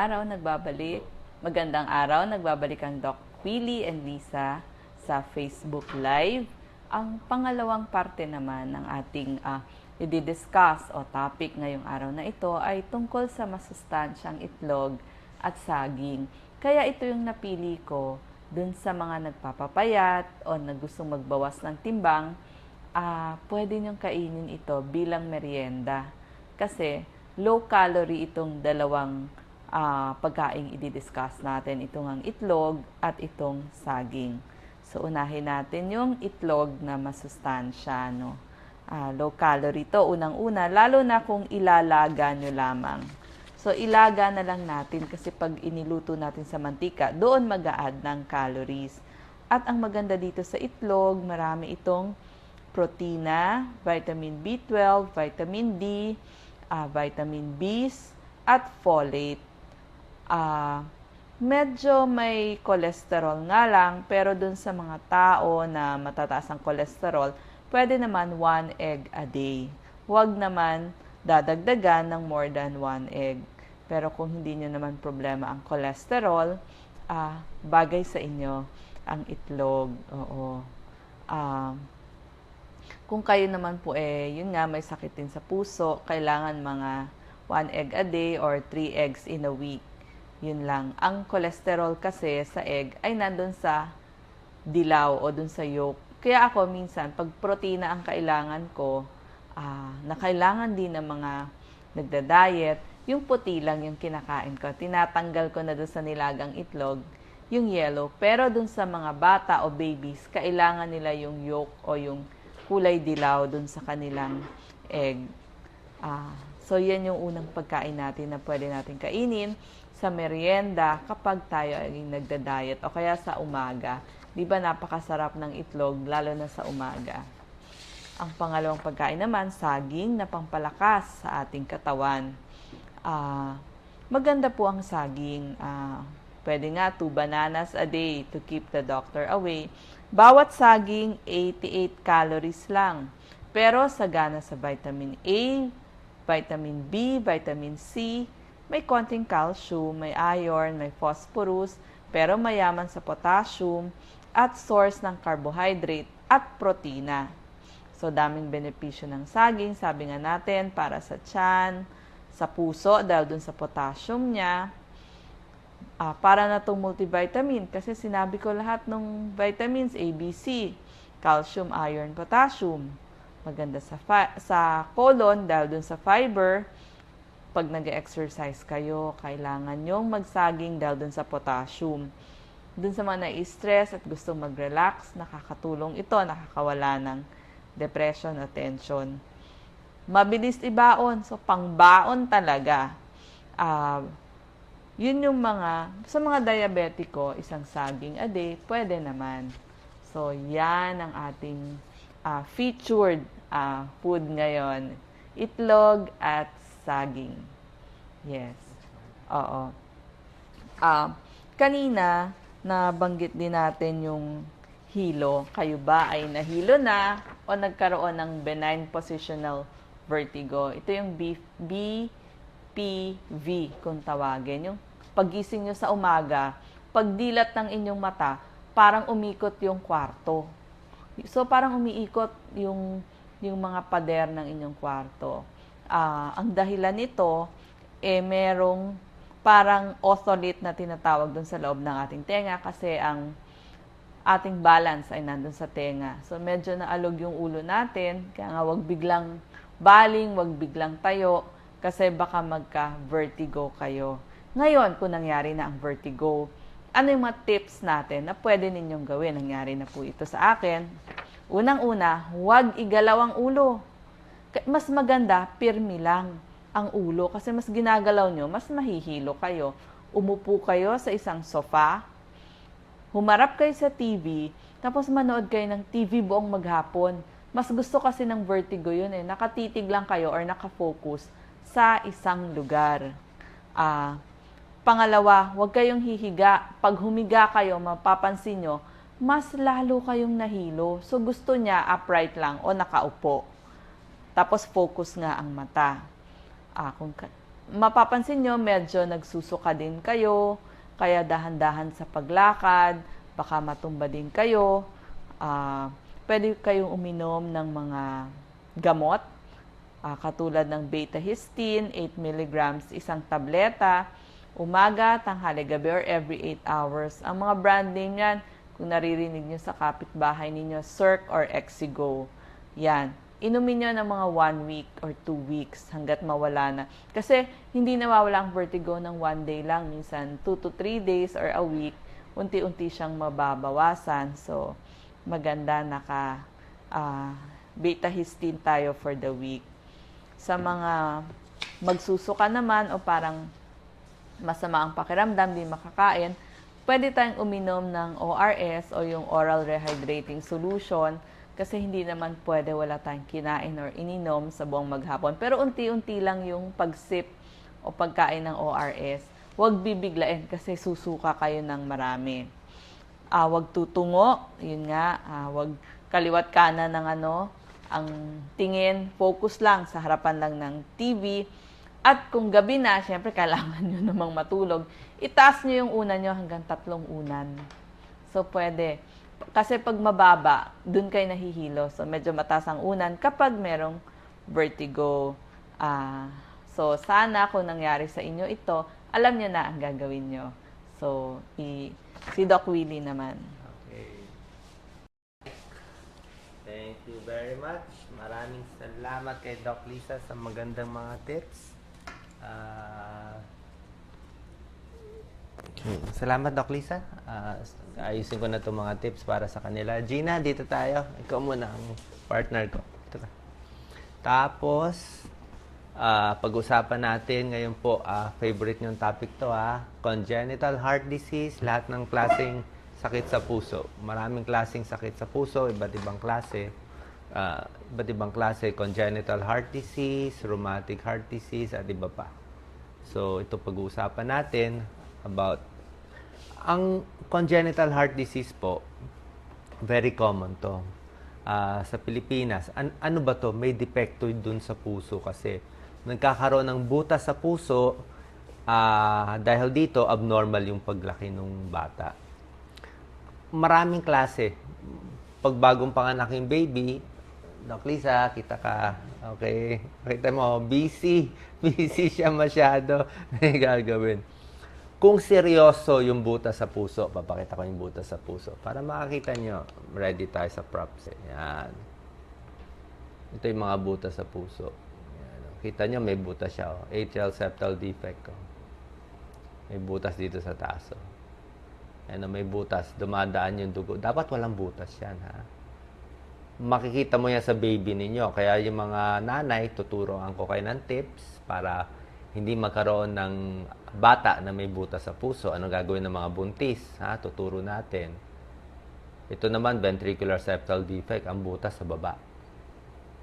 Araw nagbabalik. Magandang araw, nagbabalik ang Doc Willie and Lisa sa Facebook Live. Ang pangalawang parte naman ng ating i-discuss o topic ngayong araw na ito ay tungkol sa masustansyang itlog at saging. Kaya ito yung napili ko dun sa mga nagpapapayat o gustong magbawas ng timbang, pwede niyong kainin ito bilang merienda. Kasi low calorie itong dalawang pagkaing i-discuss natin. Itong ang itlog at itong saging. So, unahin natin yung itlog na masustansya. No? Low calorie to, unang-una, lalo na kung ilalaga nyo lamang. So, ilaga na lang natin kasi pag iniluto natin sa mantika, doon mag-a-add ng calories. At ang maganda dito sa itlog, marami itong protina, vitamin B12, vitamin D, vitamin B, at folate. Medyo may cholesterol nga lang, pero dun sa mga tao na matataas ang cholesterol, pwede naman 1 egg a day. Huwag naman dadagdagan ng more than 1 egg. Pero kung hindi nyo naman problema ang cholesterol, bagay sa inyo ang itlog. Oo. Kung kayo naman po yun nga, may sakit din sa puso, kailangan mga 1 egg a day or 3 eggs in a week. Yun lang. Ang cholesterol kasi sa egg ay nandun sa dilaw o dun sa yolk. Kaya ako minsan, pag protina ang kailangan ko, na kailangan din ng mga nagda-diet, yung puti lang yung kinakain ko. Tinatanggal ko na dun sa nilagang itlog, yung yellow. Pero dun sa mga bata o babies, kailangan nila yung yolk o yung kulay dilaw dun sa kanilang egg. So, yan yung unang pagkain natin na pwede natin kainin sa merienda kapag tayo ay nagda-diet o kaya sa umaga. Di ba napakasarap ng itlog, lalo na sa umaga. Ang pangalawang pagkain naman, saging na pampalakas sa ating katawan. Maganda po ang saging. Pwede nga 2 bananas a day to keep the doctor away. Bawat saging, 88 calories lang. Pero sagana sa vitamin A, vitamin B, vitamin C, may konting calcium, may iron, may phosphorus, pero mayaman sa potassium at source ng carbohydrate at protina. So, daming benepisyo ng saging. Sabi nga natin, para sa tiyan, sa puso, dahil dun sa potassium niya. Para na itong multivitamin, kasi sinabi ko lahat ng vitamins, A, B, C, calcium, iron, potassium. Maganda sa colon, dahil dun sa fiber. Pag nag-exercise kayo, kailangan nyong magsaging dahil dun sa potassium. Dun sa mga na-stress at gustong mag-relax, nakakatulong ito, nakakawala ng depression o tension. Mabilis ibaon, so pangbaon talaga. Yun yung sa mga diabetiko, isang saging a day, pwede naman. So, yan ang ating featured food ngayon. Itlog at saging. Yes. Oo. Kanina, nabanggit din natin yung hilo. Kayo ba ay nahilo na o nagkaroon ng benign positional vertigo? Ito yung BPV kung tawagin. Yung pagising nyo sa umaga, pagdilat ng inyong mata, parang umikot yung kwarto. So, parang umiikot yung mga pader ng inyong kwarto. Ang dahilan nito, merong parang otolith na tinatawag dun sa loob ng ating tenga kasi ang ating balance ay nandun sa tenga. So, medyo naalog yung ulo natin, kaya nga wag biglang baling, wag biglang tayo, kasi baka magka-vertigo kayo. Ngayon, kung nangyari na ang vertigo, ano yung mga tips natin na pwede ninyong gawin? Nangyari na po ito sa akin. Unang-una, huwag igalaw ang ulo. Mas maganda, pirmi lang ang ulo kasi mas ginagalaw nyo, mas mahihilo kayo. Umupo kayo sa isang sofa, humarap kayo sa TV, tapos manood kayo ng TV buong maghapon. Mas gusto kasi ng vertigo yun nakatitig lang kayo or nakafocus sa isang lugar. Pangalawa, huwag kayong hihiga. Pag humiga kayo, mapapansin nyo, mas lalo kayong nahilo. So gusto niya upright lang o nakaupo. Tapos focus nga ang mata. mapapansin nyo, medyo nagsusuka din kayo, kaya dahan-dahan sa paglakad, baka matumba din kayo. Pwede kayong uminom ng mga gamot, katulad ng beta-histine, 8 milligrams, isang tableta, umaga, tanghali, gabi, or every 8 hours. Ang mga brand name yan, kung naririnig nyo sa kapitbahay ninyo, Circ or Exigo. Yan. Inumin nyo ng mga 1 week or 2 weeks hanggat mawala na. Kasi hindi nawawala ang vertigo ng 1 day lang. Minsan 2 to 3 days or a week, unti-unti siyang mababawasan. So, maganda beta-histine tayo for the week. Sa mga magsusuka naman o parang masama ang pakiramdam, di makakain, pwede tayong uminom ng ORS o yung oral rehydrating solution kasi hindi naman pwede wala tayong kinain or ininom sa buong maghapon. Pero unti-unti lang yung pagsip o pagkain ng ORS. Huwag bibiglain kasi susuka kayo ng marami. Huwag tutungo, yun nga, huwag kaliwat kanan ng ang tingin, focus lang sa harapan lang ng TV. At kung gabi na, syempre kailangan nyo namang matulog, itaas nyo yung unan nyo hanggang 3 unan. So, pwede. Kasi pag mababa, dun kayo nahihilo. So, medyo mataas ang unan kapag merong vertigo. So, sana kung nangyari sa inyo ito, alam nyo na ang gagawin nyo. So, si Doc Willie naman. Okay. Thank you very much. Maraming salamat kay Doc Lisa sa magandang mga tips. Salamat, Doc Lisa. Ayusin ko na itong mga tips para sa kanila. Gina, dito tayo. Ikaw muna ang partner ko. Ito ka. Tapos, pag-usapan natin ngayon po, favorite niyong topic to, congenital heart disease, lahat ng klaseng sakit sa puso. Maraming klaseng sakit sa puso, iba't ibang klase. Congenital heart disease, rheumatic heart disease, at iba pa. So, ito pag-uusapan natin about ang congenital heart disease po, very common to. Sa Pilipinas, ano ba to? May depekto dun sa puso kasi nagkakaroon ng butas sa puso dahil dito abnormal yung paglaki ng bata. Maraming klase. Pag bagong panganak yung baby, Doc Lisa, kita ka. Okay. Kita mo, busy. Busy siya masyado. May gagawin. Kung seryoso yung butas sa puso, papakita ko yung butas sa puso. Para makakita nyo, ready tayo sa props. Yan. Ito yung mga butas sa puso. Yan. Kita nyo, may butas siya. Atrial septal defect. May butas dito sa taas. Yan, may butas. Dumadaan yung dugo. Dapat walang butas yan, makikita mo yan sa baby ninyo. Kaya yung mga nanay, tuturuan ko kayo ng tips para hindi magkaroon ng bata na may butas sa puso. Ano gagawin ng mga buntis? Tuturo natin. Ito naman, ventricular septal defect, ang butas sa baba.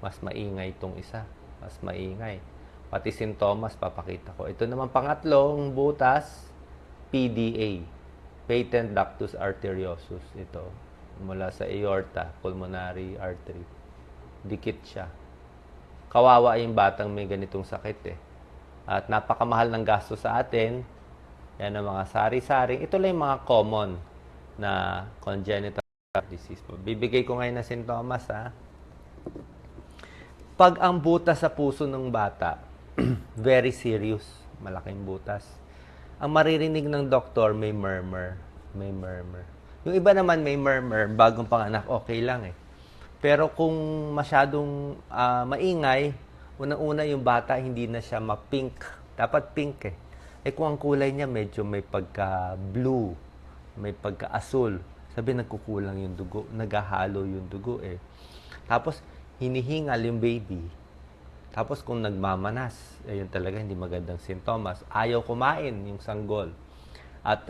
Mas maingay itong isa. Mas maingay. Pati sintomas, papakita ko. Ito naman, pangatlong butas, PDA. Patent ductus arteriosus. Ito, mula sa aorta, pulmonary artery. Dikit siya. Kawawa yung batang may ganitong sakit At napakamahal ng gasto sa atin. Yan ang mga sari-saring. Ito lang yung mga common na congenital disease. Bibigay ko ngayon na sintomas, Pag ang butas sa puso ng bata, very serious, malaking butas. Ang maririnig ng doktor, may murmur. May murmur. Yung iba naman may murmur, bagong panganak, okay lang Pero kung masyadong maingay, unang-una yung bata, hindi na siya ma-pink. Dapat pink kung ang kulay niya medyo may pagka-blue, may pagka-asul, sabi nagkukulang yung dugo, naghahalo yung dugo Tapos, hinihingal yung baby. Tapos, kung nagmamanas, ayun talaga, hindi magandang sintomas. Ayaw kumain yung sanggol. At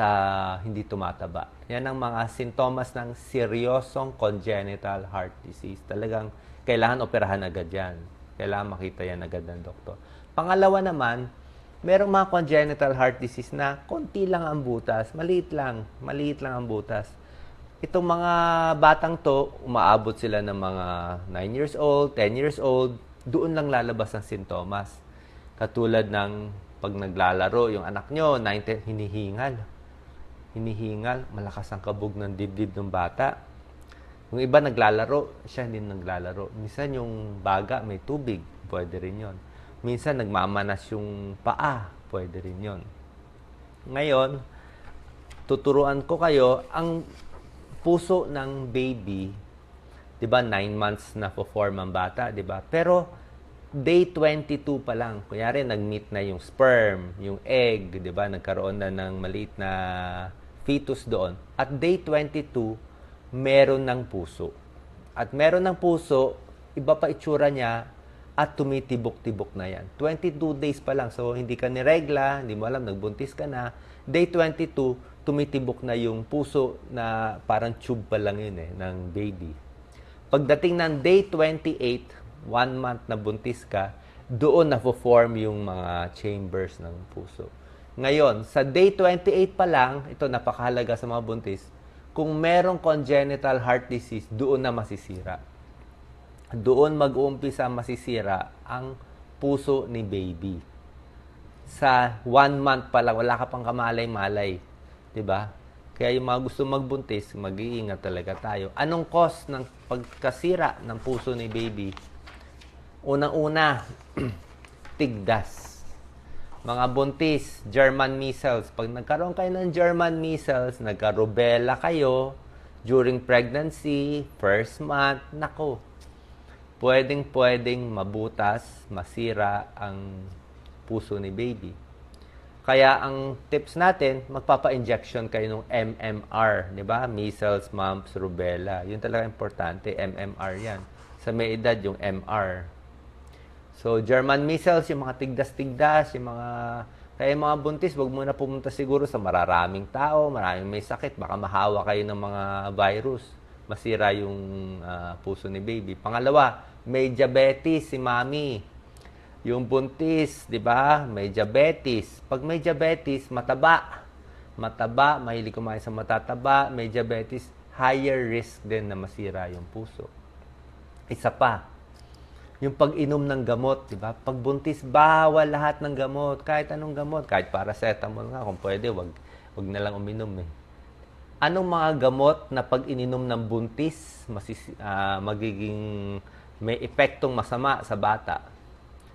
hindi tumataba. Yan ang mga sintomas ng seryosong congenital heart disease. Talagang kailangan operahan agad yan. Kailangan makita yan agad ng doktor. Pangalawa naman, merong mga congenital heart disease na konti lang ang butas. Maliit lang ang butas. Itong mga batang to, umaabot sila ng mga 9 years old, 10 years old, doon lang lalabas ang sintomas. Katulad ng Pag naglalaro yung anak nyo, 9, 10, hinihingal, malakas ang kabog ng dibdib ng bata. Yung iba naglalaro, siya hindi naglalaro. Minsan yung baga may tubig, pwede rin yon. Minsan nagmamanas yung paa, pwede rin yon. Ngayon, tuturuan ko kayo, ang puso ng baby, 'di ba, 9 months na po-form ang bata, 'di ba? Pero day 22 pa lang, kunyari nag-meet na yung sperm, yung egg, 'di ba? Nagkaroon na ng maliit na fetus doon. At day 22, meron ng puso. At meron ng puso, iba pa itsura niya at tumitibok-tibok na yan. 22 days pa lang. So, hindi ka niregla, hindi mo alam, nagbuntis ka na. Day 22, tumitibok na yung puso na parang tube pa lang yun ng baby. Pagdating ng day 28, 1 month na buntis ka, doon na-form yung mga chambers ng puso. Ngayon, sa day 28 pa lang, ito napakahalaga sa mga buntis, kung merong congenital heart disease, doon na masisira. Doon mag-uumpisa masisira ang puso ni baby. Sa 1 month pa lang, wala ka pang kamalay-malay. 'Di ba? Kaya yung mga gusto magbuntis, mag-iingat talaga tayo. Anong cause ng pagkasira ng puso ni baby? Unang-una, tigdas. Mga buntis, German measles. Pag nagkaroon kayo ng German measles, nagka-rubella kayo during pregnancy, first month, nako, pwedeng mabutas, masira ang puso ni baby. Kaya ang tips natin, magpapa-injection kayo ng MMR, di ba? Measles, mumps, rubella. Yun talaga importante, MMR yan. Sa may edad, yung MR. So, German measles, yung mga tigdas-tigdas, yung mga... Kaya yung mga buntis, wag muna pumunta siguro sa maraming tao, maraming may sakit, baka mahawa kayo ng mga virus, masira yung puso ni baby. Pangalawa, may diabetes si mami. Yung buntis, di ba? May diabetes. Pag may diabetes, mataba. Mataba, mahilig kumain sa matataba, may diabetes, higher risk din na masira yung puso. Isa pa, yung pag-inom ng gamot, di ba? Pag buntis, bawal lahat ng gamot. Kahit anong gamot, kahit paracetamol nga, kung pwede, wag na lang uminom eh. Anong mga gamot na pag ininom ng buntis, magiging may epektong masama sa bata?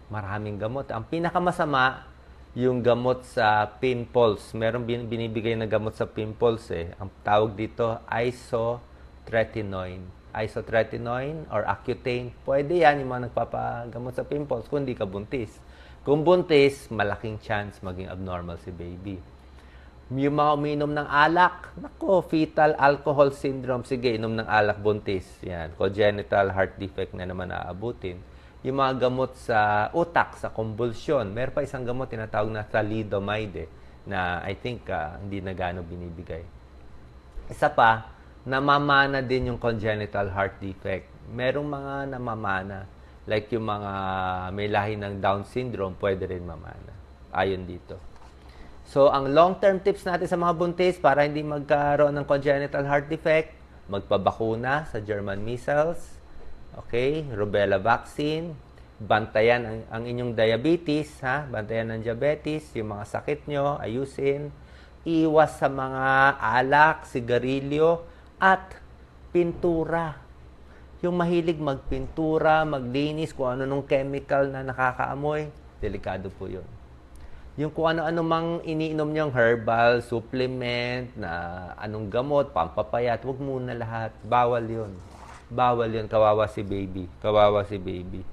Maraming gamot. Ang pinakamasama, yung gamot sa pimples. Meron binibigay na gamot sa pimples eh. Ang tawag dito, isotretinoin. Isotretinoin or Accutane. Pwede yan yung mga nagpapagamot sa pimples kung hindi ka buntis. Kung buntis, malaking chance maging abnormal si baby. Yung mga uminom ng alak, nako, fetal alcohol syndrome. Sige, inom ng alak, buntis. Yan, congenital heart defect na naman aabutin. Yung mga gamot sa utak, sa convulsion. Meron pa isang gamot, tinatawag na thalidomide, na I think hindi na gaano binibigay. Isa pa, namamana din yung congenital heart defect. Merong mga namamana. Like yung mga may lahi ng Down syndrome, pwede rin mamana. Ayon dito. So, ang long-term tips natin sa mga buntis para hindi magkaroon ng congenital heart defect, magpabakuna sa German measles, okay, rubella vaccine, bantayan ang inyong diabetes, ha? Bantayan ng diabetes, yung mga sakit nyo, ayusin, iwas sa mga alak, sigarilyo, at pintura. Yung mahilig magpintura, maglinis, kung ano nung chemical na nakakaamoy, delikado po yun. Yung kung ano-ano mang iniinom niyong herbal, supplement, na anong gamot, pampapayat, wag muna lahat. Bawal yun. Bawal yun. Kawawa si baby. Kawawa si baby.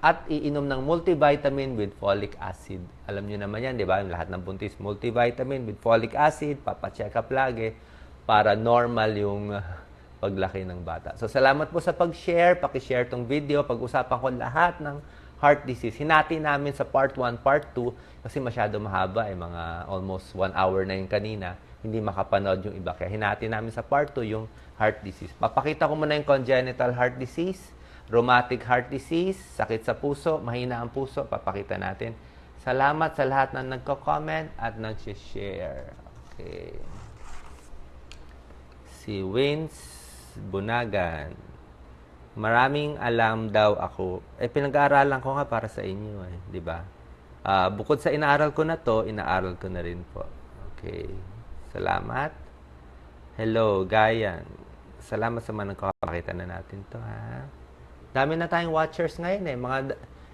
At iinom ng multivitamin with folic acid. Alam niyo naman yan, di ba? Lahat ng buntis, multivitamin with folic acid, papacheck up lagi para normal yung paglaki ng bata. So, salamat po sa pag-share. Paki-share tong video. Pag-usapan ko lahat ng heart disease. Hinati namin sa part 1, part 2 kasi masyado mahaba mga almost 1 hour na yung kanina. Hindi makapanood yung iba. Kaya hinati namin sa part 2 yung heart disease. Papakita ko muna yung congenital heart disease, rheumatic heart disease, sakit sa puso, mahina ang puso. Papakita natin. Salamat sa lahat na nagko-comment at nag-share. Okay. Si Vince Bunagan. Maraming alam daw ako. Pinag-aaralan ko nga para sa inyo, di ba? Bukod sa inaaral ko na to, inaaral ko na rin po. Okay. Salamat. Hello, Gayan. Salamat sa mga nagkakakita na natin to, ha. Dami na tayong watchers ngayon eh.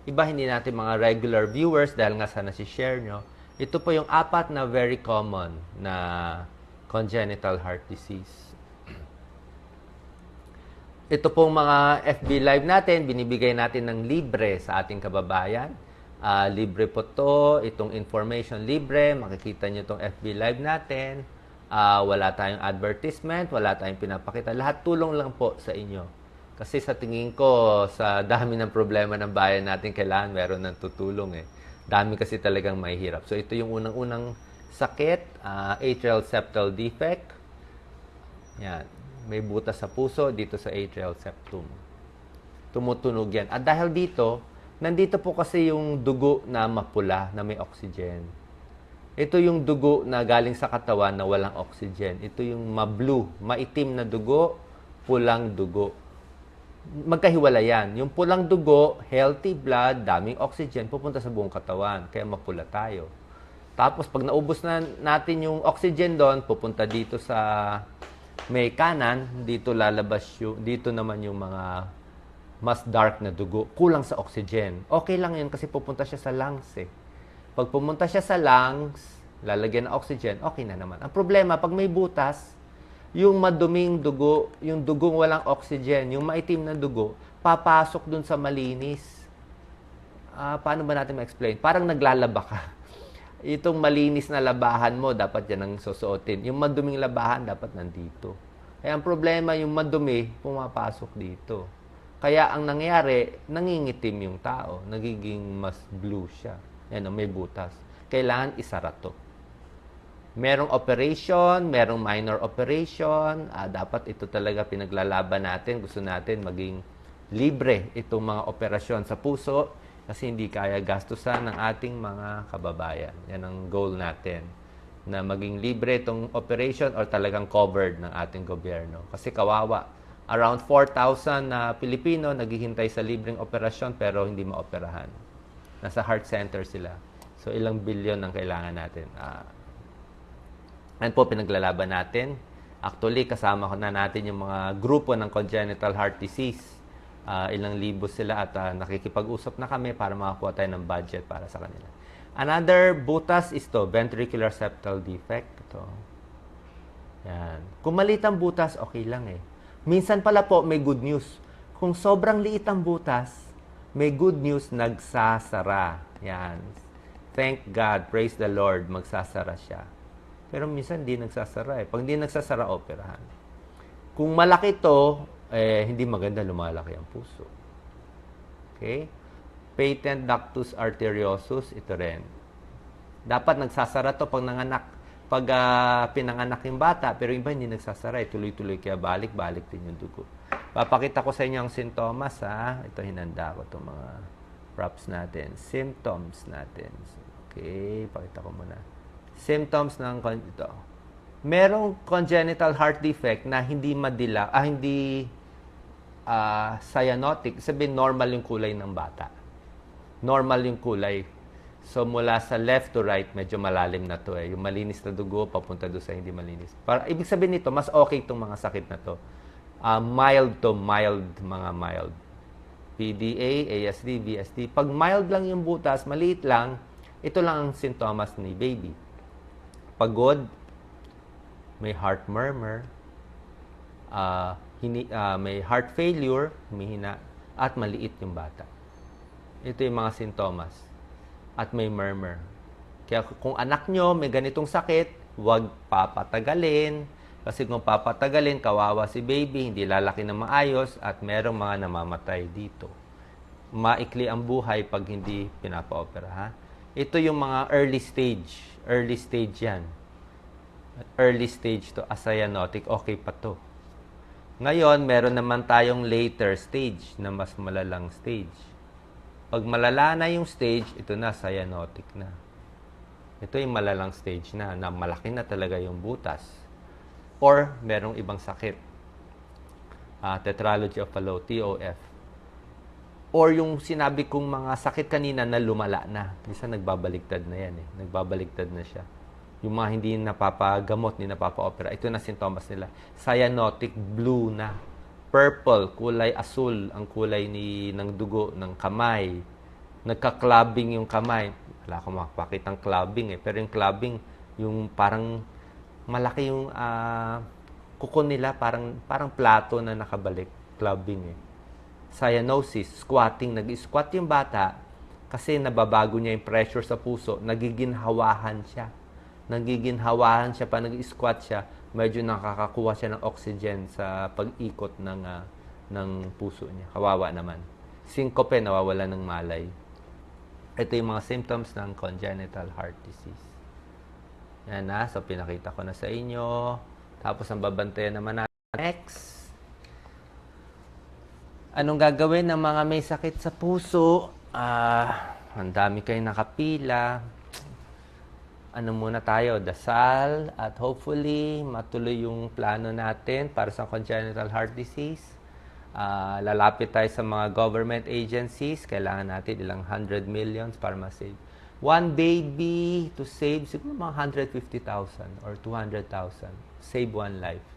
Iba hindi natin mga regular viewers dahil nga sana si-share nyo. Ito po yung 4 na very common na congenital heart disease. Ito pong mga FB Live natin, binibigay natin ng libre sa ating kababayan. Libre po to, itong information libre, makikita nyo itong FB Live natin. Wala tayong advertisement, wala tayong pinapakita. Lahat tulong lang po sa inyo. Kasi sa tingin ko, sa dami ng problema ng bayan natin, kailangan meron ng tutulong eh. Dami kasi talagang mahihirap. So ito yung unang-unang sakit, atrial septal defect. Yan. May butas sa puso dito sa atrial septum. Tumutunog yan. At dahil dito, nandito po kasi yung dugo na mapula, na may oxygen. Ito yung dugo na galing sa katawan na walang oxygen. Ito yung ma-blue, maitim na dugo, pulang dugo. Magkahiwala yan. Yung pulang dugo, healthy blood, daming oxygen, pupunta sa buong katawan. Kaya mapula tayo. Tapos, pag naubos na natin yung oxygen doon, pupunta dito sa may kanan, dito lalabas dito naman yung mga mas dark na dugo. Kulang sa oxygen. Okay lang yun kasi pupunta siya sa lungs eh. Pag pumunta siya sa lungs, lalagyan ng oxygen, okay na naman. Ang problema, pag may butas, yung maduming dugo, yung dugong walang oxygen, yung maitim na dugo, papasok dun sa malinis. Paano ba natin ma-explain? Parang naglalaba ka. Itong malinis na labahan mo, dapat yan ang susuotin. Yung maduming labahan, dapat nandito. Kaya ang problema, yung madumi, pumapasok dito. Kaya ang nangyayari, nangingitim yung tao. Nagiging mas blue siya. Yan, may butas. Kailangan isara to. Merong operation, merong minor operation. Dapat ito talaga pinaglalaban natin. Gusto natin maging libre itong mga operasyon sa puso kasi hindi kaya gastusan ng ating mga kababayan. Yan ang goal natin. Na maging libre itong operation or talagang covered ng ating gobyerno. Kasi kawawa. Around 4,000 na Pilipino naghihintay sa libreng operasyon pero hindi maoperahan. Nasa heart center sila. So ilang bilyon ang kailangan natin. Yan po pinaglalaban natin. Actually, kasama na natin yung mga grupo ng congenital heart disease. Ilang libo sila at nakikipag-usap na kami para makakuha tayo ng budget para sa kanila. Another butas is to ventricular septal defect. Ito. Yan. Kung maliit ang butas, okay lang eh. Minsan pala po, may good news. Kung sobrang liit ang butas, may good news, nagsasara. Yan. Thank God, praise the Lord, magsasara siya. Pero minsan hindi nagsasara eh. Pag hindi nagsasara, operahan. Kung malaki to, hindi maganda lumalaki ang puso. Okay? Patent ductus arteriosus, ito rin. Dapat nagsasara to pag nanganak. Pag pinanganak yung bata, pero iba hindi nagsasara. Tuloy-tuloy kaya balik-balik din yung dugo. Papakita ko sa inyo ang sintomas, ha? Ito, hinanda ko itong mga props natin. Symptoms natin. Okay, pakita ko muna. Symptoms ng ito. Merong congenital heart defect na hindi madila, hindi cyanotic. Sabihin, normal yung kulay ng bata. Normal yung kulay. So, mula sa left to right, medyo malalim na to eh. Yung malinis na dugo, papunta doon sa hindi malinis. Ibig sabihin nito, mas okay itong mga sakit na to. Mild to mild, mga mild. PDA, ASD, VSD. Pag mild lang yung butas, maliit lang, ito lang ang sintomas ni baby. Pagod, may heart murmur, may heart failure, humihina, at maliit yung bata. Ito yung mga sintomas. At may murmur. Kaya kung anak nyo may ganitong sakit, huwag papatagalin. Kasi kung papatagalin, kawawa si baby, hindi lalaki na maayos, at merong mga namamatay dito. Maikli ang buhay pag hindi pinapa-opera. Ha? Ito yung mga early stage. Early stage yan. Early stage to, cyanotic, okay pa to. Ngayon, meron naman tayong later stage na mas malalang stage. Pag malala na yung stage, ito na, cyanotic na. Ito yung malalang stage na malaki na talaga yung butas. Or, merong ibang sakit. Tetralogy of Fallot, TOF. or yung sinabi kong mga sakit kanina na lumala na. Minsan nagbabaligtad na yan eh. Nagbabaligtad na siya. Yung mga hindi napapagamot, hindi napapa-opera, ito na sintomas nila. Cyanotic blue na. Purple, kulay asul, ang kulay ng dugo, ng kamay. Nagka-clubbing yung kamay. Wala akong makapakitang clubbing eh. Pero yung clubbing, yung parang malaki yung kuko nila, parang plato na nakabalik. Clubbing eh. Cyanosis, squatting, nag-squat yung bata kasi nababago niya yung pressure sa puso, nagiginhawahan siya. Nagiginhawahan siya pa nag-squat siya, medyo nakakakuha siya ng oxygen sa pag-ikot ng puso niya. Kawawa naman. Syncope, nawawala ng malay. Ito yung mga symptoms ng congenital heart disease. Yan na, so pinakita ko na sa inyo. Tapos ang babantayan naman natin next. Anong gagawin ng mga may sakit sa puso? Ang dami kayong nakapila. Ano muna tayo? Dasal at hopefully matuloy yung plano natin para sa congenital heart disease. Lalapit tayo sa mga government agencies. Kailangan natin ilang 100 millions para ma-save. One baby to save siguro mga 150,000 or 200,000. Save one life.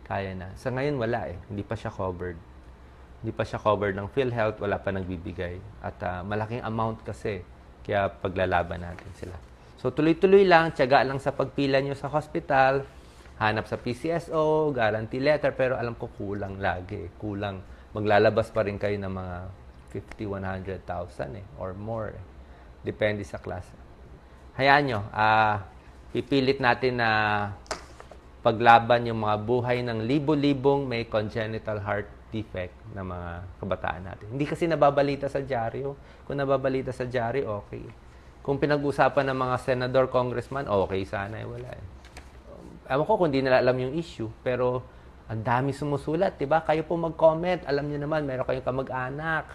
Kaya na. Sa ngayon wala eh. Hindi pa siya covered. Hindi pa siya covered ng PhilHealth, wala pa nagbibigay. At malaking amount kasi, kaya paglalaban natin sila. So tuloy-tuloy lang, tiyaga lang sa pagpila nyo sa hospital, hanap sa PCSO, guarantee letter, pero alam ko kulang lagi. Kulang. Maglalabas pa rin kayo ng mga 50, 100,000 eh, or more. Eh. Depende sa klase. Hayaan nyo, pipilit natin na paglaban yung mga buhay ng libo-libong may congenital heart defect na mga kabataan natin. Hindi kasi nababalita sa dyaryo. Kung nababalita sa dyaryo, okay. Kung pinag-usapan ng mga senador, congressman, okay sana. Wala eh. Ewan ko kung hindi nila alam yung issue, pero ang dami sumusulat, diba? Kayo po mag-comment. Alam niyo naman, meron kayong kamag-anak.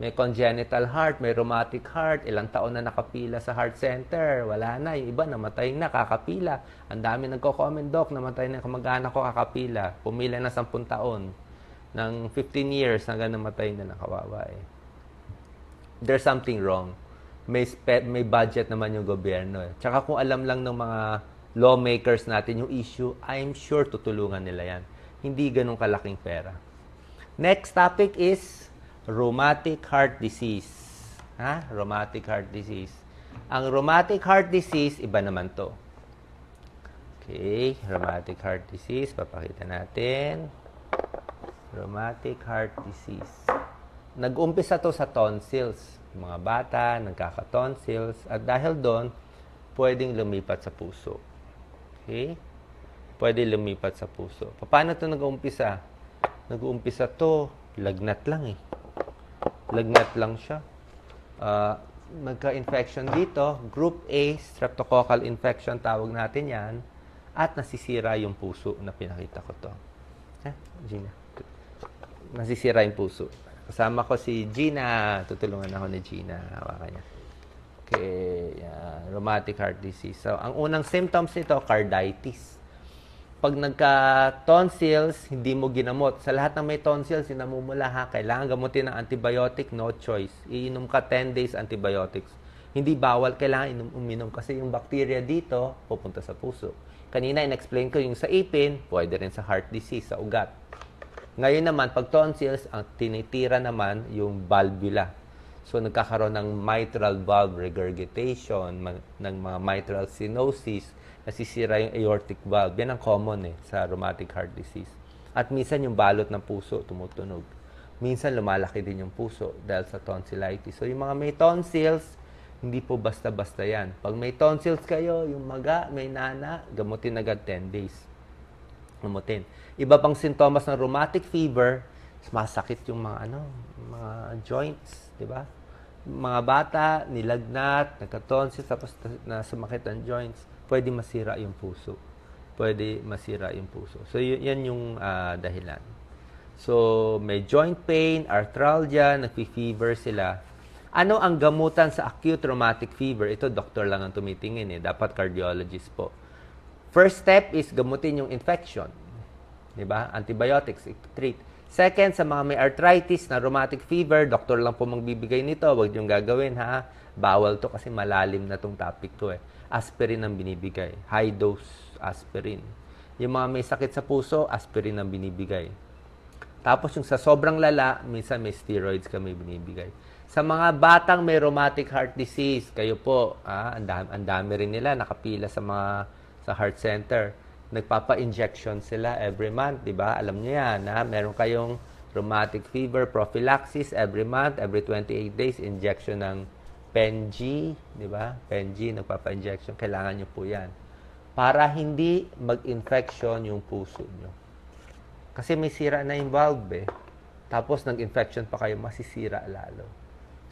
May congenital heart, may rheumatic heart, ilang taon na nakapila sa heart center. Wala na. Yung iba, namatay na, kakapila. Ang dami nagko-comment, Doc, namatay na kamag-anak ko, kakapila. Pumila na 10 taon. Ng 15 years hanggang namatay na nakawawa eh. There's something wrong. May budget naman yung gobyerno eh. Tsaka kung alam lang ng mga lawmakers natin yung issue, I'm sure tutulungan nila yan. Hindi ganun kalaking pera. Next topic is rheumatic heart disease. Rheumatic heart disease. Ang rheumatic heart disease, iba naman to. Okay, rheumatic heart disease. Papakita natin. Rheumatic heart disease. Nag-umpisa to sa tonsils. Yung mga bata, nagkaka-tonsils. At dahil doon, pwedeng lumipat sa puso. Okay? Pwede lumipat sa puso. Paano to nag-umpisa? Nag-umpisa to, lagnat lang eh. Lagnat lang siya. Nagka-infection dito. Group A, streptococcal infection, tawag natin yan. At nasisira yung puso na pinakita ko to. Gina. Nasisira yung puso. Kasama ko si Gina. Tutulungan ako ni Gina. Hawakan niya. Okay. Rheumatic heart disease. So, ang unang symptoms nito, carditis. Pag nagka-tonsils, hindi mo ginamot. Sa lahat ng may tonsils, sinamumula ha, kailangan gamutin ng antibiotic, no choice. Iinom ka 10 days antibiotics. Hindi bawal, kailangan uminom kasi yung bacteria dito, pupunta sa puso. Kanina, in-explain ko yung sa ipin, pwede rin sa heart disease, sa ugat. Ngayon naman, pag tonsils, ang tinitira naman yung valvula. So, nagkakaroon ng mitral valve regurgitation, ng mga mitral stenosis, nasisira yung aortic valve. Yan ang common sa rheumatic heart disease. At minsan yung balot ng puso tumutunog. Minsan lumalaki din yung puso dahil sa tonsillitis. So, yung mga may tonsils, hindi po basta-basta yan. Pag may tonsils kayo, yung maga, may nana, gamutin agad 10 days. Gamutin. Iba pang sintomas ng rheumatic fever, masakit yung mga mga joints, di ba? Mga bata, nilagnat, nagka-tonsils, tapos nasumakit ang joints, pwede masira yung puso. Pwede masira yung puso. So, yan yung dahilan. So, may joint pain, arthralgia, nagfi-fever sila. Ano ang gamutan sa acute rheumatic fever? Ito, doktor lang ang tumitingin Dapat cardiologist po. First step is gamutin yung infection. Diba? Antibiotics, treat. Second, sa mga may arthritis na rheumatic fever, doktor lang po magbibigay nito. Huwag niyong gagawin, ha? Bawal to kasi malalim na tong topic to eh. Aspirin ang binibigay. High dose aspirin. Yung mga may sakit sa puso, aspirin ang binibigay. Tapos yung sa sobrang lala, minsan may steroids kami binibigay. Sa mga batang may rheumatic heart disease, kayo po, ang dami rin nila nakapila sa heart center. Nagpapa-injection sila every month, di ba? Alam niyo yan, meron kayong rheumatic fever prophylaxis every month, every 28 days, injection ng PenG, di ba? PenG, nagpapa-injection, kailangan niyo po yan. Para hindi mag-infection yung puso niyo. Kasi may sira na yung valve eh. Tapos nag-infection pa kayo, masisira lalo.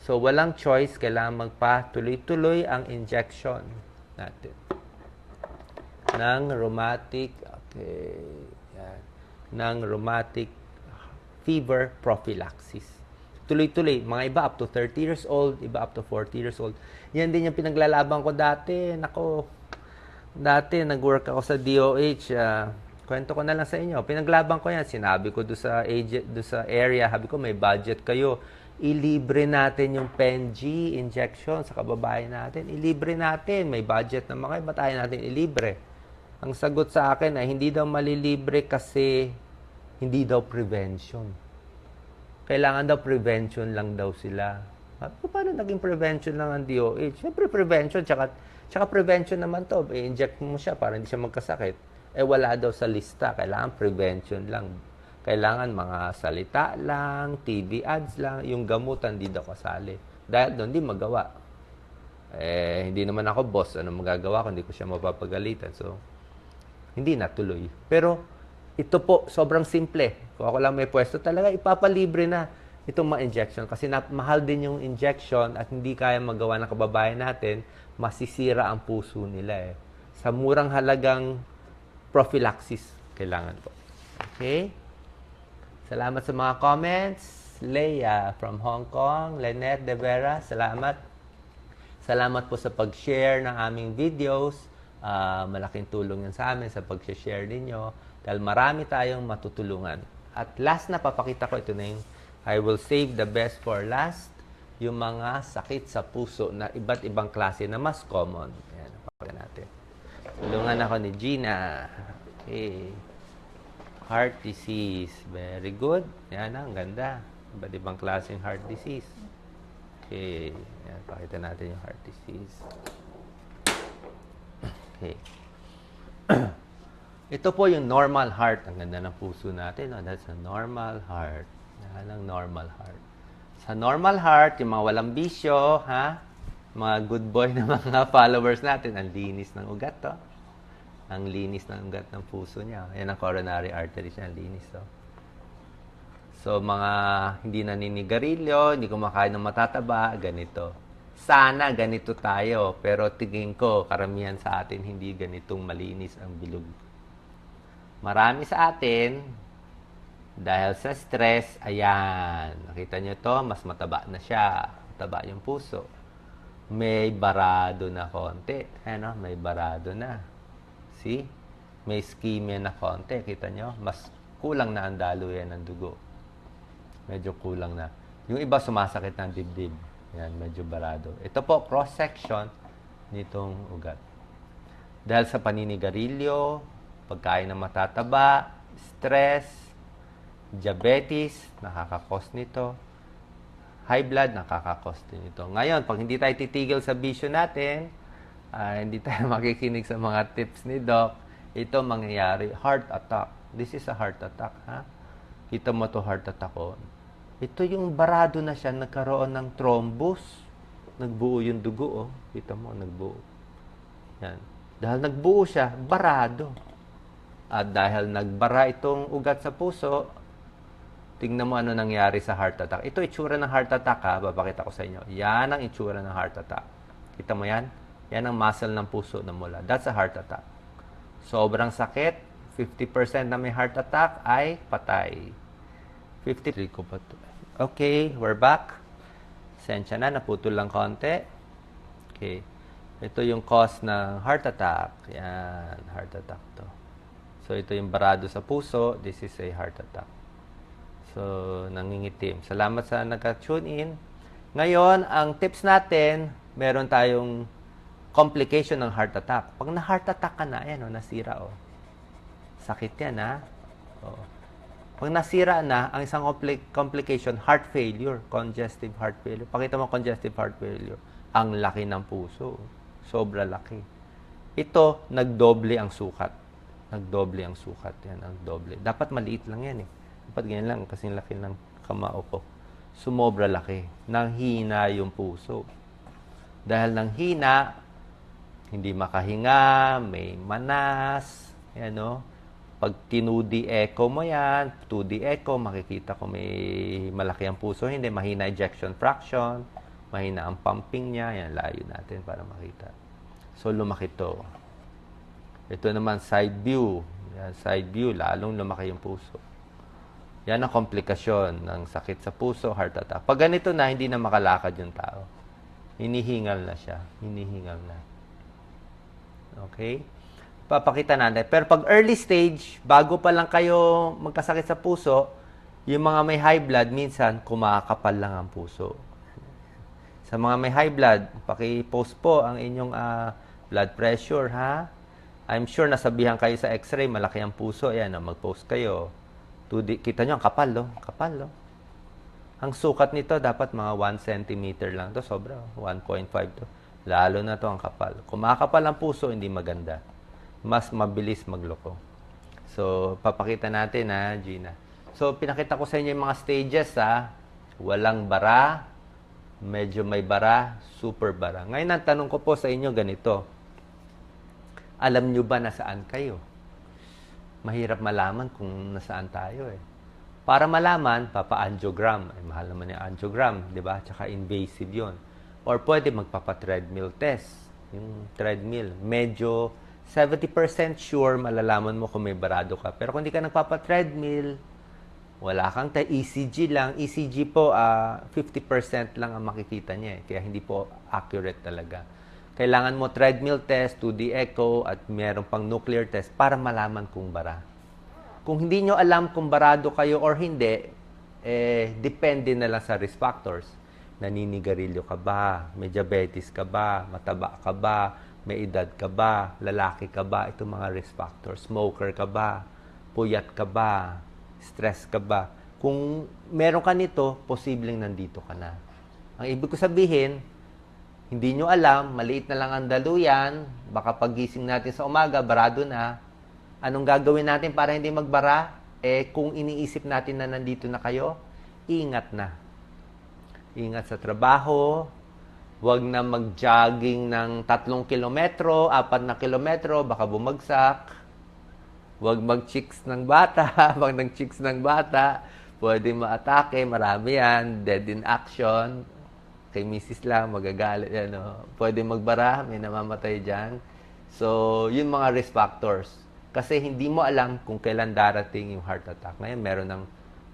So, walang choice, kailangan magpa-tuloy-tuloy ang injection natin ng rheumatic, ng rheumatic fever prophylaxis. Tuloy-tuloy, mga iba up to 30 years old, iba up to 40 years old. Yan din yung pinaglalaban ko dati. Dati nag-work ako sa DOH. Kwento ko na lang sa inyo. Pinaglaban ko yan. Sinabi ko doon sa area, sabi ko may budget kayo. Ilibre natin yung PenG injection sa kababayan natin. Ilibre natin. May budget na mga iba tayo natin ilibre. Ang sagot sa akin ay hindi daw malilibre kasi hindi daw prevention. Kailangan daw prevention lang daw sila. Paano naging prevention lang ang DOH? Siyempre prevention, tsaka prevention naman to. I-inject mo siya para hindi siya magkasakit. Wala daw sa lista. Kailangan prevention lang. Kailangan mga salita lang, TV ads lang, yung gamutan hindi daw kasali. Dahil doon, hindi magawa. Hindi naman ako boss. Ano magagawa ko? Hindi ko siya mapapagalitan. So, hindi natuloy. Pero, ito po, sobrang simple. Kung ako lang may pwesto, talaga ipapalibre na itong mga injection. Kasi mahal din yung injection at hindi kaya magawa ng kababayan natin, masisira ang puso nila eh. Sa murang halagang prophylaxis, kailangan po. Okay? Salamat sa mga comments. Leia from Hong Kong. Lynette De Vera, salamat. Salamat po sa pag-share ng aming videos. Malaking tulong yan sa amin sa pag-share ninyo dahil marami tayong matutulungan. At last na papakita ko, ito na yung I will save the best for last, yung mga sakit sa puso na iba't ibang klase na mas common. Ayan, papakita natin. Tulungan ako ni Gina. Okay. Heart disease. Very good. Yan, ang ganda. Iba't ibang klaseng heart disease. Okay. Ayan, pakita natin yung heart disease. Okay. Ito po yung normal heart. Ang ganda ng puso natin. No? That's a normal heart. Yan ang normal heart. Sa normal heart, yung mga walang bisyo, mga good boy na mga followers natin, ang linis ng ugat to. Ang linis ng ugat ng puso niya. Yan ang coronary arteries niya. Ang linis to. So, mga hindi naninigarilyo, hindi kumakain ng matataba, ganito. Sana ganito tayo, pero tingin ko, karamihan sa atin, hindi ganitong malinis ang bilog. Marami sa atin, dahil sa stress, ayan, nakita nyo to, mas mataba na siya. Mataba yung puso. May barado na konti. Ano? May barado na. See? May ischemia na konti. Kita nyo? Mas kulang na ang daluyan ng dugo. Medyo kulang na. Yung iba sumasakit ng dibdib. Yan, medyo barado. Ito po, cross-section nitong ugat. Dahil sa paninigarilyo, pagkain ng matataba, stress, diabetes, nakakakos nito. High blood, nakakakos din ito. Ngayon, pag hindi tayo titigil sa bisyo natin, hindi tayo makikinig sa mga tips ni Doc, ito mangyayari, heart attack. This is a heart attack, ha? Kita mo to heart attack ko. Ito yung barado na siya, nagkaroon ng thrombus. Nagbuo yung dugo, oh. Kita mo, nagbuo. Yan. Dahil nagbuo siya, barado. At dahil nagbara itong ugat sa puso, tingnan mo ano nangyari sa heart attack. Ito itsura ng heart attack, ha. Papakita ko sa inyo. Yan ang itsura ng heart attack. Kita mo yan? Yan ang muscle ng puso na mula. That's a heart attack. Sobrang sakit. 50% na may heart attack ay patay. 53 ko pa ito. Okay, we're back. Sensya na, naputol lang konti. Okay. Ito yung cause ng heart attack. Yan, heart attack to. So, ito yung barado sa puso. This is a heart attack. So, nangingitim. Salamat sa nagka-tune in. Ngayon, ang tips natin, meron tayong complication ng heart attack. Pag na-heart attack ka na, ayan, nasira, sakit yan, ha? Oo. Pag nasira na, ang isang complication, heart failure, congestive heart failure. Pakita mo congestive heart failure. Ang laki ng puso. Sobra laki. Ito, nagdoble ang sukat. Nagdoble ang sukat. Yan, ang doble. Dapat maliit lang yan, Dapat ganyan lang, kasi laki ng kamao ko. Sumobra laki. Nanghina yung puso. Dahil nanghina, hindi makahinga, may manas, Pag 2D echo mo yan, 2D echo, makikita ko may malaki ang puso. Hindi, mahina ejection fraction, mahina ang pumping niya. Yan, layo natin para makita. So, lumaki to. Ito naman, side view. Yan, side view, lalong lumaki yung puso. Yan ang komplikasyon ng sakit sa puso, heart attack. Pag ganito na, hindi na makalakad yung tao. Hinihingal na siya. Hinihingal na. Okay? Papakita natin. Pero pag early stage, bago pa lang kayo magkasakit sa puso, yung mga may high blood, minsan kumakapal lang ang puso. Sa mga may high blood, paki-post po ang inyong blood pressure, ha? I'm sure nasabihan kayo sa x-ray, malaki ang puso. Ayan, mag-post kayo. Kita nyo, ang kapal, Kapal, Ang sukat nito, dapat mga 1 cm lang. To sobra, 1.5 to. Lalo na to ang kapal. Kumakapal ang puso, hindi maganda. Mas mabilis magloko. So, papakita natin, Gina. So, pinakita ko sa inyo yung mga stages, Walang bara, medyo may bara, super bara. Ngayon, ang tanong ko po sa inyo ganito. Alam nyo ba nasaan kayo? Mahirap malaman kung nasaan tayo, Para malaman, papa-angiogram. Mahal naman yung angiogram, di ba? Tsaka invasive yon. Or pwede magpapa-treadmill test. Yung treadmill, medyo 70% sure malalaman mo kung may barado ka. Pero kung hindi ka nagpapa-treadmill, wala kang ECG lang. ECG po, 50% lang ang makikita niya. Kaya hindi po accurate talaga. Kailangan mo treadmill test, 2D echo, at meron pang nuclear test para malaman kung bara. Kung hindi nyo alam kung barado kayo or hindi, depende na lang sa risk factors. Naninigarilyo ka ba? May diabetes ka ba? Mataba ka ba? May edad ka ba? Lalaki ka ba? Ito mga risk factors. Smoker ka ba? Puyat ka ba? Stress ka ba? Kung meron ka nito, posibleng nandito ka na. Ang ibig ko sabihin, hindi nyo alam, maliit na lang ang daluyan, baka pagising natin sa umaga, barado na. Anong gagawin natin para hindi magbara? Kung iniisip natin na nandito na kayo, ingat na. Ingat sa trabaho. Huwag na mag-jogging ng 3 kilometro, 4 na kilometro, baka bumagsak. Huwag mag-chicks ng bata. Huwag ng chicks ng bata. Pwede ma-atake, marami yan. Dead in action. Kay Mrs. lang, magagalit. Pwede magbara, may namamatay dyan. So, yun mga risk factors. Kasi hindi mo alam kung kailan darating yung heart attack. Ngayon, meron ng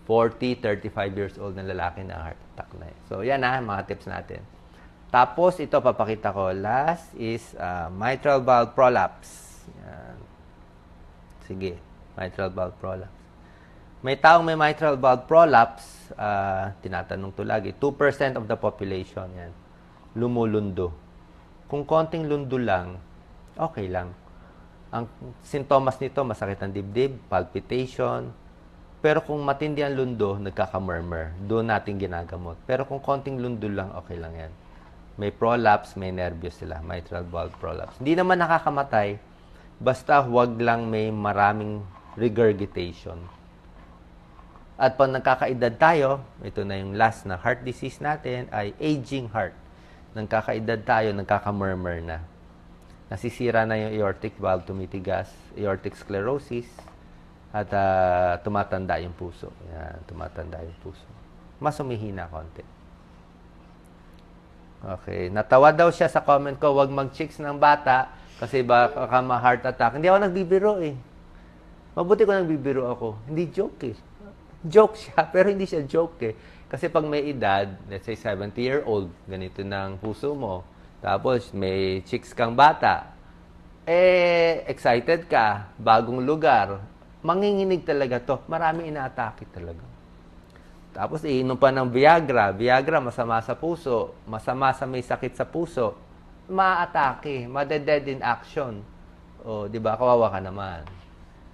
40, 35 years old na lalaki na heart attack na. So, yan mga tips natin. Tapos, ito papakita ko. Last is mitral valve prolapse. Yan. Sige, mitral valve prolapse. May taong may mitral valve prolapse, tinatanong to lagi, 2% of the population, yan, lumulundo. Kung konting lundo lang, okay lang. Ang sintomas nito, masakit ang dibdib, palpitation. Pero kung matindi ang lundo, nagkaka-murmur. Doon natin ginagamot. Pero kung konting lundo lang, okay lang yan. May prolapse, may nervyos sila. Mitral valve prolapse. Hindi naman nakakamatay. Basta huwag lang may maraming regurgitation. At pag nagkakaedad tayo, ito na yung last na heart disease natin, ay aging heart. Nagkakaedad tayo, nagkaka-murmur na. Nasisira na yung aortic valve, tumitigas, aortic sclerosis, at tumatanda yung puso. Yan, tumatanda yung puso. Mas humihina konti. Okay. Natawa daw siya sa comment ko, huwag mag-chicks ng bata kasi baka ma-heart attack. Hindi ako nagbibiro Mabuti ko nagbibiro ako. Hindi joke Joke siya, pero hindi siya joke Kasi pag may edad, let's say 70-year-old, ganito ng puso mo, tapos may chicks kang bata, excited ka, bagong lugar, manginginig talaga to. Marami inaatake talaga. Tapos iinom pa ng Viagra. Viagra, masama sa puso. Masama sa may sakit sa puso. Ma-atake. Made-dead in action. O, di ba? Kawawa ka naman.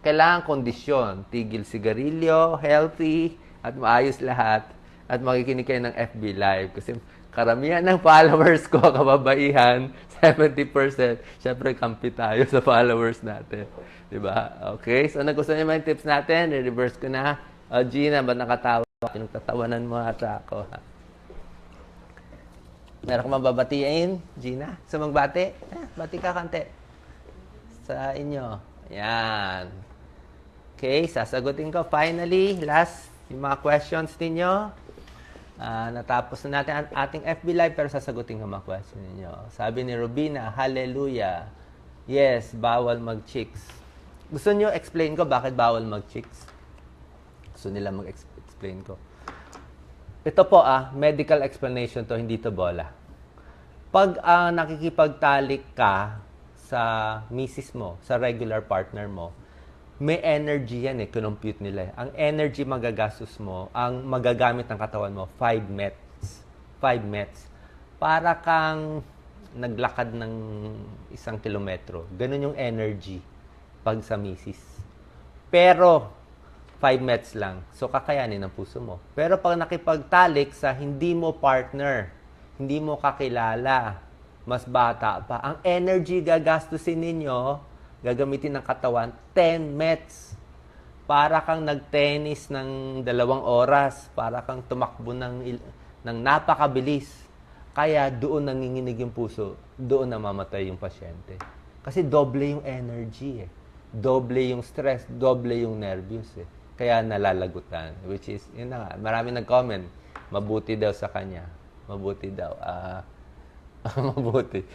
Kailangan kondisyon. Tigil sigarilyo, healthy, at maayos lahat. At makikinig kayo ng FB Live. Kasi karamihan ng followers ko, kababaihan, 70%. Syempre, kampi tayo sa followers natin. Di ba? Okay? So, nagustuhan niyo mga tips natin. I-reverse ko na. Gina, ba't nakatawa? Pinagtatawanan mo ata ako. Ha? Meron ka mababatiin, Gina? Sa magbati? Bati ka kante. Sa inyo. Yan. Okay, sasagutin ko. Finally, last, yung mga questions ninyo. Natapos na natin ang ating FB Live, pero sasagutin ko mga questions ninyo. Sabi ni Rubina, hallelujah. Yes, bawal mag-chicks. Gusto nyo explain ko bakit bawal mag-chicks? Gusto nila mag-explain ko. Ito po medical explanation to, hindi to bola. Pag nakikipagtalik ka sa misis mo, sa regular partner mo, may energy yan kinumpute nila. Ang energy magagastos mo, ang magagamit ng katawan mo, 5 mets. 5 mets. Para kang naglakad ng 1 kilometro. Ganun yung energy pag sa misis. Pero, 5 mets lang. So, kakayanin ng puso mo. Pero pag nakipagtalik sa hindi mo partner, hindi mo kakilala, mas bata pa, ang energy gagastusin ninyo, gagamitin ng katawan, 10 mets. Para kang nag-tennis ng 2 oras. Para kang tumakbo ng napakabilis. Kaya doon nanginginig yung puso, doon namamatay yung pasyente. Kasi doble yung energy Doble yung stress, doble yung nervous Kaya nalalagutan. Which is, yun na nga, marami nag-comment. Mabuti daw sa kanya. Mabuti daw. Mabuti.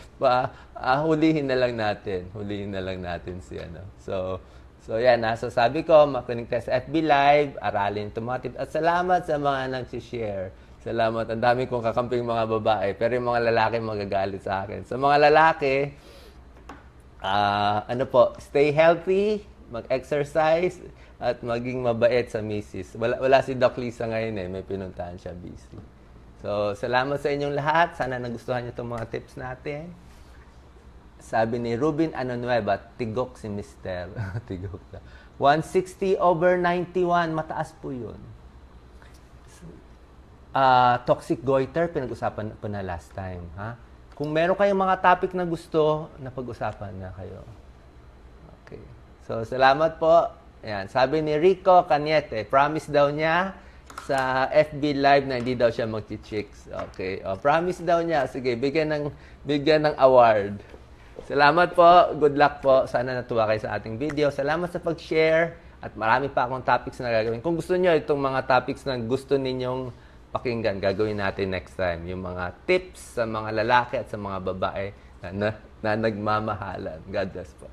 Hulihin na lang natin. Hulihin na lang natin si ano. So yan. So sabi ko, makinig tayo sa FB Live. Aralin itong mga tips. At salamat sa mga nag-share. Salamat. Ang dami kong kakamping mga babae. Pero yung mga lalaki magagalit sa akin. Sa mga lalaki, stay healthy, mag-exercise, at maging mabait sa misis. Wala si Doc Lisa ngayon may pinuntahan siya busy. So, salamat sa inyong lahat. Sana nagustuhan niyo itong mga tips natin. Sabi ni Rubin Anonueva, tigok si Mister. Tigok na. 160/91, mataas po yun. Toxic goiter, pinag-usapan ko na last time. Kung meron kayong mga topic na gusto, napag-usapan na kayo. Okay. So, salamat po. Ayan. Sabi ni Rico Cañete, promise daw niya sa FB Live na hindi daw siya magchi-chicks. Okay. Promise daw niya. Sige, bigyan ng award. Salamat po. Good luck po. Sana natuwa kayo sa ating video. Salamat sa pag-share. At marami pa akong topics na gagawin. Kung gusto niyo itong mga topics na gusto ninyong pakinggan, gagawin natin next time. Yung mga tips sa mga lalaki at sa mga babae na nagmamahalan. God bless po.